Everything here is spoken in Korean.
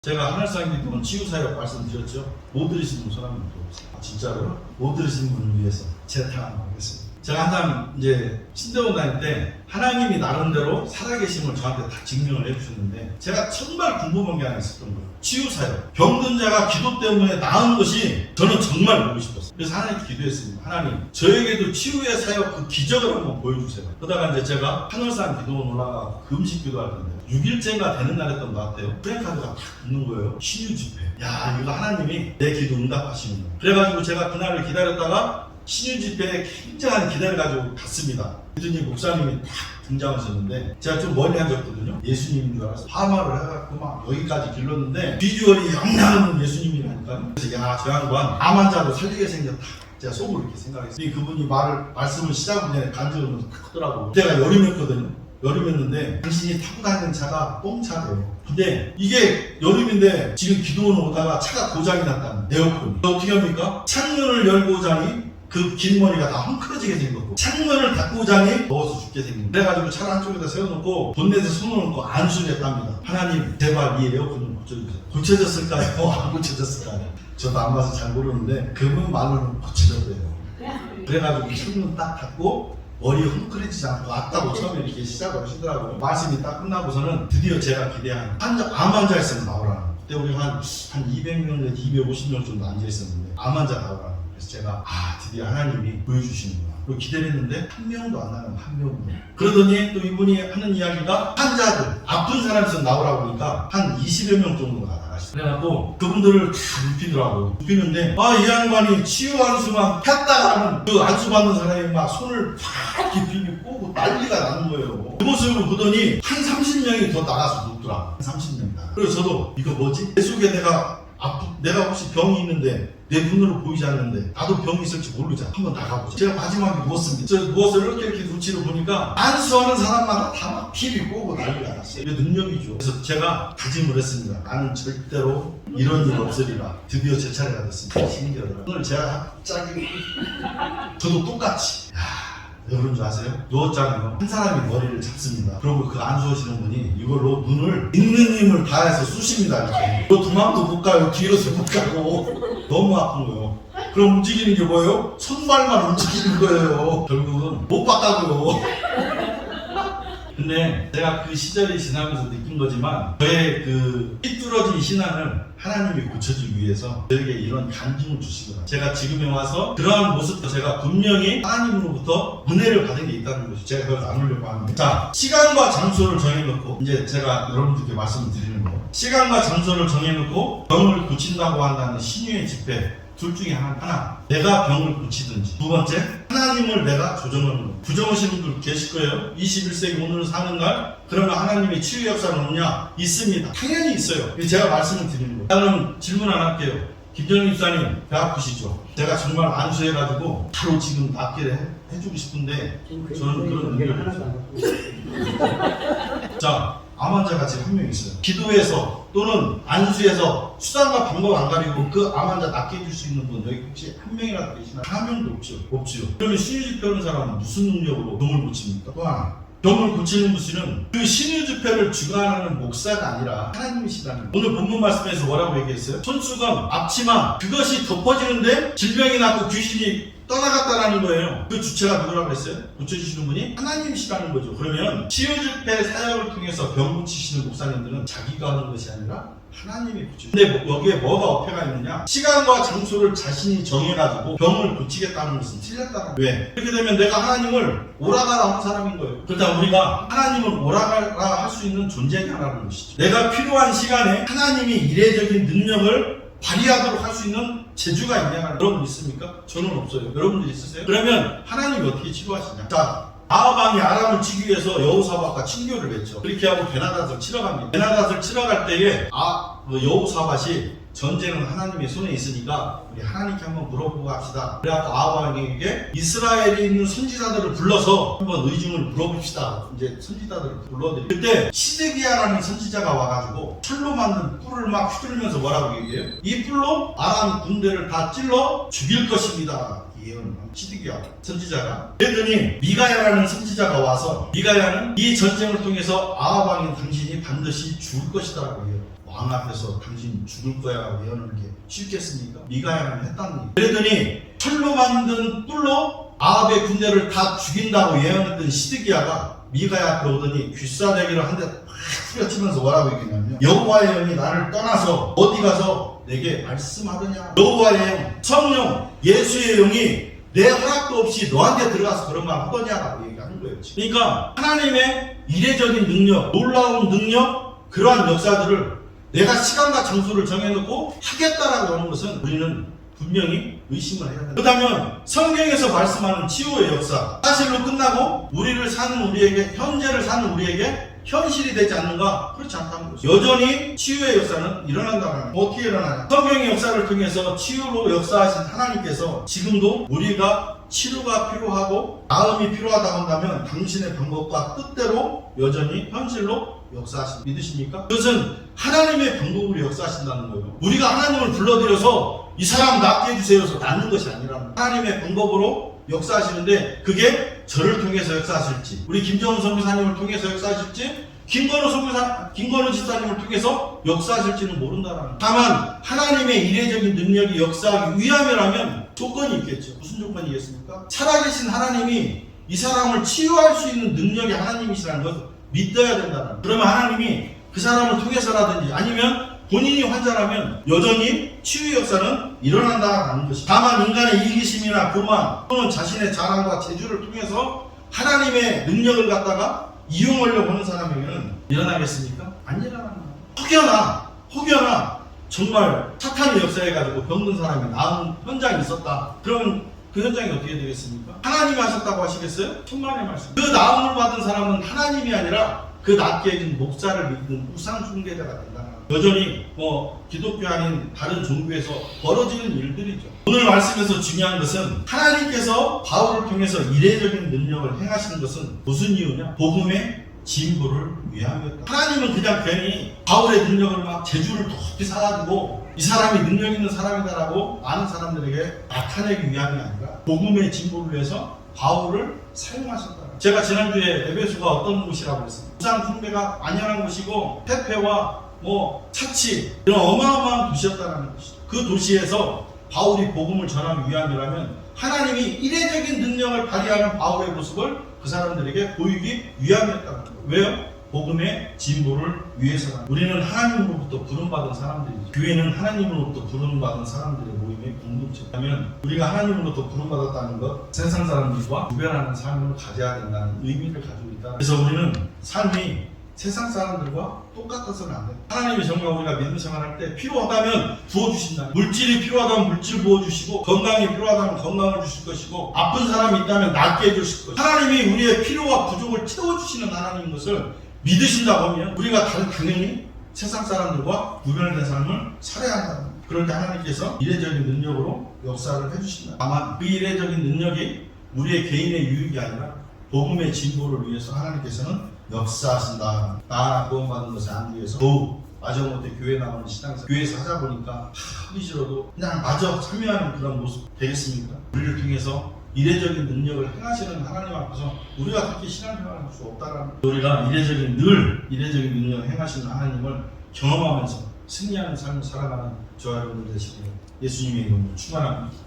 제가 하늘상기도원 치유사역 말씀드렸죠. 못 들으신 분 사람은 또 없어요. 진짜로요? 못 들으신 분을 위해서 제가 하겠습니다. 제가 한참 이제 신대원 다닐 때 하나님이 나름대로 살아계심을 저한테 다 증명을 해주셨는데 제가 정말 궁금한 게 하나 있었던 거예요. 치유사역. 병든 자가 기도 때문에 나은 것이 저는 정말 보고 싶었어요. 그래서 하나님께 기도했습니다. 하나님, 저에게도 치유의 사역 그 기적을 한번 보여주세요. 그러다가 이제 제가 하늘산 기도원 올라가 금식 기도할 텐데 6일째인가 되는 날이었던 것 같아요. 프랭카드가 딱 붙는 거예요. 신유 집회. 야, 이거 하나님이 내 기도 응답하시는 거예요. 그래가지고 제가 그날을 기다렸다가 신유 집회에 굉장한 기대를 가지고 갔습니다. 그랬더니 목사님이 딱 등장하셨는데 제가 좀 멀리 앉았거든요. 예수님인 줄 알아서 파마를 해갖고 막 여기까지 길렀는데 비주얼이 영향하는 예수님이라니까요. 그래서 야, 저 양반 암 환자도 살리게 생겼다. 제가 속으로 이렇게 생각했어요. 그분이 말씀을 시작을 전에 간증을 하더라고요. 그때가 여름이었거든요. 여름이었는데 당신이 타고 다니는 차가 똥차래요. 근데 이게 여름인데 지금 기도원 오다가 차가 고장이 났다는 에어컨이. 어떻게 합니까? 창문을 열고 오자니 그 긴 머리가 다 헝클어지게 생겼고 창문을 닫고 오자니 더워서 죽게 생긴 거예요. 그래가지고 차를 한쪽에다 세워놓고 본넷에 손을 얹고 안수를 했답니다. 하나님 제발 이 에어컨 좀 고쳐주세요. 고쳐졌을까요? 안 고쳐졌을까요? 저도 안 봐서 잘 모르는데 그분 말로는 고쳐졌대요. 그래가지고 창문 딱 닫고 머리 헝클어지지 않고 왔다고 처음에 이렇게 시작을 하시더라고요. 말씀이 딱 끝나고서는 드디어 제가 기대한 암 환자 있으면 나오라는. 그때 우리 한 200명, 250명 정도 앉아있었는데 암 환자 나오라는. 그래서 제가 드디어 하나님이 보여주시는구나. 그리고 기대를 했는데 한 명도 안 나가면 한 명도. 그러더니 또 이분이 하는 이야기가 환자들, 아픈 사람에서 나오라고 하니까 한 20여 명 정도가 나가시더라고요. 그래갖고 그분들을 다 눕히더라고요. 눕히는데 이 양반이 치유 안수만 했다 하면 그 안수 받는 사람이 막 손을 팍 깊이 꼬고 난리가 나는 거예요. 그 모습을 보더니 한 30명이 더 나가서 눕더라. 30명이다. 그래서 저도 이거 뭐지? 내 속에 내가 혹시 병이 있는데 내 눈으로 보이지 않는데 나도 병이 있을지 모르자. 한번 나가보자. 제가 마지막에 누웠습니다. 저 누워서 이렇게 눈치를 보니까 안수하는 사람마다 다 막 피를 꼬고 난리가 났어요. 이게 능력이죠. 그래서 제가 다짐을 했습니다. 나는 절대로 이런 일 없으리라. 드디어 제 차례가 됐습니다. 신기하더라고요. 오늘 제가 갑자기 저도 똑같이 여러분 줄 아세요? 누웠잖아요. 한 사람이 머리를 잡습니다. 그리고 그 안수하시는 분이 이걸로 눈을 있는 힘을 다해서 쑤십니다. 이렇게. 도망도 못 가요. 뒤로도 못 가고. 너무 아픈 거예요. 그럼 움직이는 게 뭐예요? 손발만 움직이는 거예요. 결국은 못 봤다고요. 근데 제가 그 시절이 지나면서 느낀 거지만 저의 그 삐뚤어진 신앙을 하나님이 고쳐주기 위해서 저에게 이런 간증을 주시더라고요. 제가 지금에 와서 그러한 모습도 제가 분명히 하나님으로부터 은혜를 받은 게 있다는 것이 제가 그걸 나누려고 합니다. 자, 시간과 장소를 정해놓고 이제 제가 여러분들께 말씀을 드리는 거예요. 시간과 장소를 정해놓고 병을 고친다고 한다는 신유의 집회 둘 중에 하나. 내가 병을 고치든지. 두 번째, 하나님을 내가 조정하는 거. 부정하시는 분들 계실 거예요. 21세기 오늘 사는 날 그러면 하나님의 치유 역사는 없냐? 있습니다. 당연히 있어요. 제가 말씀을 드리는 거예요. 그럼 질문 하나 할게요. 김정일 집사님 배 아프시죠? 제가 정말 안수해가지고 바로 지금 낫게 해주고 싶은데 저는 그런 능력이 없어요. 자, 암 환자가 지금 한 명 있어요. 기도해서 또는 안수해서 수단과 방법 안 가리고 그 암 환자 낫게 해줄 수 있는 분 여기 혹시 한 명이라도 계시나요? 한 명도 없죠. 그러면 신유집회 하는 사람은 무슨 능력으로 병을 고칩니까? 또 하나, 병을 고치는 분은 그 신유집회를 주관하는 목사가 아니라 하나님이시다는 거예요. 오늘 본문 말씀에서 뭐라고 얘기했어요? 손수건, 앞치마 그것이 덮어지는데 질병이 났고 귀신이 떠나갔다라는 거예요. 그 주체가 누구라고 했어요? 고쳐주시는 분이 하나님이시라는 거죠. 그러면 치유집회 사역을 통해서 병 고치시는 목사님들은 자기가 하는 것이 아니라 하나님이 고치는. 근데 여기에 뭐가 어폐가 있느냐? 시간과 장소를 자신이 정해가지고 병을 고치겠다는 것은 틀렸다는 거예요. 왜? 그렇게 되면 내가 하나님을 오라가라 하는 사람인 거예요. 그렇다면 우리가 하나님을 오라가라 할 수 있는 존재냐라는 것이죠. 내가 필요한 시간에 하나님이 이례적인 능력을 발휘하도록 할 수 있는 재주가 있냐? 여러분 있습니까? 저는 없어요. 여러분들 있으세요? 그러면 하나님이 어떻게 치료하시냐? 자, 아합왕이 아람을 치기 위해서 여호사밧과 친교를 했죠. 그렇게 하고 베나닷을 치러 갑니다. 베나닷을 치러 갈 때에 여호사밧이 전쟁은 하나님의 손에 있으니까 우리 하나님께 한번 물어보고 합시다. 그래갖고 아합왕에게 이스라엘에 있는 선지자들을 불러서 한번 의중을 물어봅시다. 이제 선지자들을 불러드리고 그때 시드기야라는 선지자가 와가지고 철로 만든 뿔을 막 휘두르면서 뭐라고 얘기해요? 이 뿔로 아람 군대를 다 찔러 죽일 것입니다. 예언을 시드기야 선지자가. 그랬더니 미가야라는 선지자가 와서 미가야는 이 전쟁을 통해서 아합 왕인 당신이 반드시 죽을 것이다라고 해요. 왕 앞에서 당신 죽을 거야 예언하는 게 쉽겠습니까? 미가야는 했다는 얘기. 그랬더니 철로 만든 뿔로 아합의 군대를 다 죽인다고 예언했던 시드기야가 미가야 앞에 오더니 귀싸대기를 한 대 팍 후려치면서 뭐라고 얘기했냐면 여호와의 영이 나를 떠나서 어디 가서 내게 말씀하더냐. 여호와의 영, 성령, 예수의 영이 내 허락도 없이 너한테 들어가서 그런 말 하더냐라고 얘기하는 거예요. 그러니까 하나님의 이례적인 능력, 놀라운 능력, 그러한 역사들을 내가 시간과 장소를 정해놓고 하겠다라고 하는 것은 우리는 분명히 의심을 해야 된다. 그렇다면 성경에서 말씀하는 치유의 역사, 사실로 끝나고 우리를 사는 우리에게, 현재를 사는 우리에게 현실이 되지 않는가? 그렇지 않다는 것이죠. 여전히 치유의 역사는 일어난다는 거예요. 어떻게 일어나냐? 성경의 역사를 통해서 치유로 역사하신 하나님께서 지금도 우리가 치료가 필요하고 나음이 필요하다고 한다면 당신의 방법과 뜻대로 여전히 현실로 역사하십니다. 믿으십니까? 그것은 하나님의 방법으로 역사하신다는 거예요. 우리가 하나님을 불러들여서 이 사람 낫게 해주세요 해서 낫는 것이 아니라 하나님의 방법으로 역사하시는데 그게 저를 통해서 역사하실지, 우리 김정은 선교사님을 통해서 역사하실지, 김건우 집사님을 통해서 역사하실지는 모른다라는 거예요. 다만 하나님의 이례적인 능력이 역사하기 위함이라면 조건이 있겠죠. 무슨 조건이겠습니까? 살아계신 하나님이 이 사람을 치유할 수 있는 능력이 하나님이시라는 것을 믿어야 된다는 거예요. 그러면 하나님이 그 사람을 통해서라든지 아니면 본인이 환자라면 여전히 치유 역사는 일어난다는 것입니다. 다만 인간의 이기심이나 교만 또는 자신의 자랑과 재주를 통해서 하나님의 능력을 갖다가 이용하려고 하는 사람에게는 일어나겠습니까? 안 일어나는 거예요. 혹여나 정말 사탄이 역사해가지고 병든 사람이 나은 현장이 있었다. 그러면 그 현장이 어떻게 되겠습니까? 하나님이 하셨다고 하시겠어요? 천만의 말씀. 그 나음을 받은 사람은 하나님이 아니라 그 낫게 해준 목사를 믿는 우상 숭배자가 된다. 여전히 기독교 아닌 다른 종교에서 벌어지는 일들이죠. 오늘 말씀에서 중요한 것은 하나님께서 바울을 통해서 이례적인 능력을 행하시는 것은 무슨 이유냐? 복음의 진보를 위함이었다. 하나님은 그냥 괜히 바울의 능력을 막 재주를 높이 사가지고 이 사람이 능력 있는 사람이다라고 많은 사람들에게 나타내기 위함이 아니라 복음의 진보를 위해서 바울을 사용하셨다. 제가 지난주에 에베소가 어떤 곳이라고 했습니다. 우상 숭배가 만연한 곳이고 페페와 차치 이런 어마어마한 도시였다는 것이죠. 그 도시에서 바울이 복음을 전하기 위함이라면 하나님이 이례적인 능력을 발휘하는 바울의 모습을 그 사람들에게 보이기 위함이었다는 거예요. 왜요? 복음의 진보를 위해서다. 우리는 하나님으로부터 부름받은 사람들이죠. 교회는 하나님으로부터 부름받은 사람들의 모임의 공동체라면 우리가 하나님으로부터 부름받았다는 것, 세상 사람들과 구별하는 삶을 가져야 된다는 의미를 가지고 있다. 그래서 우리는 삶이 세상 사람들과 똑같아서는 안 돼. 하나님이 정말 우리가 믿는 생활할 때 필요하다면 부어주신다. 물질이 필요하다면 물질 부어주시고, 건강이 필요하다면 건강을 주실 것이고, 아픈 사람이 있다면 낫게 해주실 것이고, 하나님이 우리의 필요와 부족을 채워주시는 하나님인 것을 믿으신다고 하면 우리가 당연히 세상 사람들과 구별된 삶을 살아야 한다는 거예요. 그럴 때 하나님께서 이례적인 능력으로 역사를 해주신다. 다만 그 이례적인 능력이 우리의 개인의 유익이 아니라 복음의 진보를 위해서 하나님께서는 역사하신다. 나 하나 구원받은 것을 알기 위해서 더욱 마지못해 교회 나오는 신앙생활, 교회에서 하자 보니까 하기 싫어도 그냥 마저 참여하는 그런 모습 되겠습니까? 우리를 통해서 이례적인 능력을 행하시는 하나님 앞에서 우리가 그렇게 신앙생활을 할 수 없다라는, 우리가 이례적인 능력을 행하시는 하나님을 경험하면서 승리하는 삶을 살아가는 저와 여러분들 되시기를 예수님의 이름으로 축원합니다.